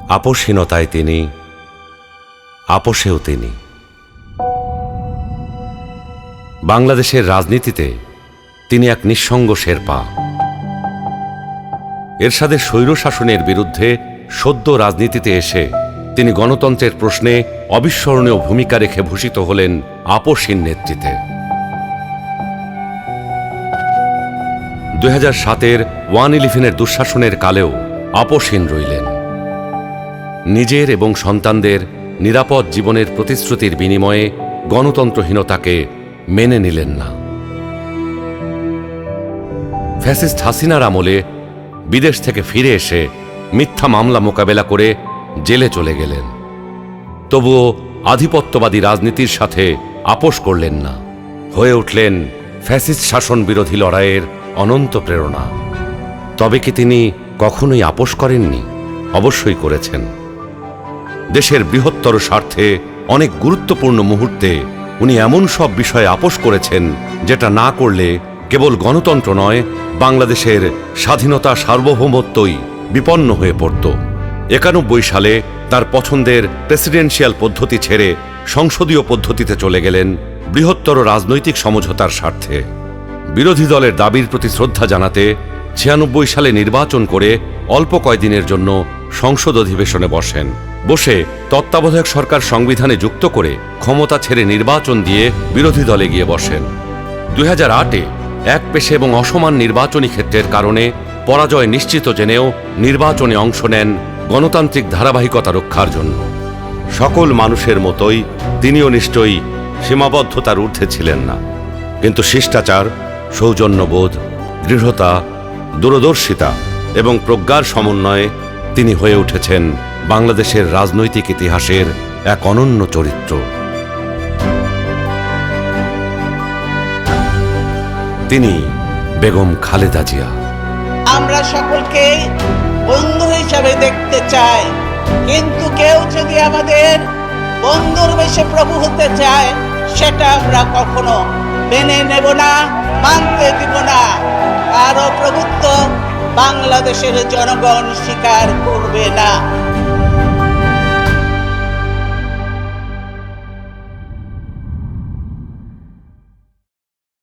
আপোষহীনতায় তিনি, আপোষেও তিনি। বাংলাদেশের রাজনীতিতে তিনি এক নিঃসঙ্গ শেরপা। এরশাদের স্বৈরশাসনের বিরুদ্ধে সদ্য রাজনীতিতে এসে তিনি গণতন্ত্রের প্রশ্নে অবিস্মরণীয় ভূমিকা রেখে ভূষিত হলেন আপোষহীন নেতৃত্বে। 2007-এর 1/11-এর দুঃশাসনের কালেও আপোষহীন রইলেন। নিজের এবং সন্তানদের নিরাপদ জীবনের প্রতিশ্রুতির বিনিময়ে গণতন্ত্রহীনতাকে মেনে নিলেন না। ফ্যাসিস্ট হাসিনার আমলে বিদেশ থেকে ফিরে এসে মিথ্যা মামলা মোকাবেলা করে জেলে চলে গেলেন। তবুও আধিপত্যবাদী রাজনীতির সাথে আপোষ করলেন না, হয়ে উঠলেন ফ্যাসিস্ট শাসন বিরোধী লড়াইয়ের অনন্ত প্রেরণা। তবে কি তিনি কখনোই আপোষ করেননি? অবশ্যই করেছেন। দেশের বৃহত্তর স্বার্থে অনেক গুরুত্বপূর্ণ মুহূর্তে উনি এমন সব বিষয়ে আপোষ করেছেন যেটা না করলে কেবল গণতন্ত্র নয়, বাংলাদেশের স্বাধীনতা সার্বভৌমত্বই বিপন্ন হয়ে পড়ত। 91 সালে তার পছন্দের প্রেসিডেন্সিয়াল পদ্ধতি ছেড়ে সংসদীয় পদ্ধতিতে চলে গেলেন বৃহত্তর রাজনৈতিক সমঝোতার স্বার্থে। বিরোধী দলের দাবির প্রতি শ্রদ্ধা জানাতে 96 সালে নির্বাচন করে অল্প কয়েকদিনের জন্য সংসদ অধিবেশনে বসে তত্ত্বাবধায়ক সরকার সংবিধানে যুক্ত করে ক্ষমতা ছেড়ে নির্বাচন দিয়ে বিরোধী দলে গিয়ে বসেন। 2008-এ একপেশে এবং অসমান নির্বাচনী ক্ষেত্রের কারণে পরাজয় নিশ্চিত জেনেও নির্বাচনে অংশ নেন গণতান্ত্রিক ধারাবাহিকতা রক্ষার জন্য। সকল মানুষের মতোই তিনিও নিশ্চয়ই সীমাবদ্ধতার ঊর্ধ্বে ছিলেন না, কিন্তু শিষ্টাচার, সৌজন্যবোধ, দৃঢ়তা, দূরদর্শিতা এবং প্রজ্ঞার সমন্বয়ে তিনি হয়ে উঠেছেন বাংলাদেশের রাজনৈতিক ইতিহাসের এক অনন্য চরিত্র। তিনি বেগম খালেদা জিয়া। আমরা সকলকে বন্ধু হিসাবে দেখতে চাই, কিন্তু কেউ যদি আমাদের বন্ধুর বেশে প্রভু হতে চায়, সেটা আমরা কখনো মেনে নেব না, মানতে দিব না। কারো প্রভুত্ব বাংলাদেশের জনগণ স্বীকার করবে না।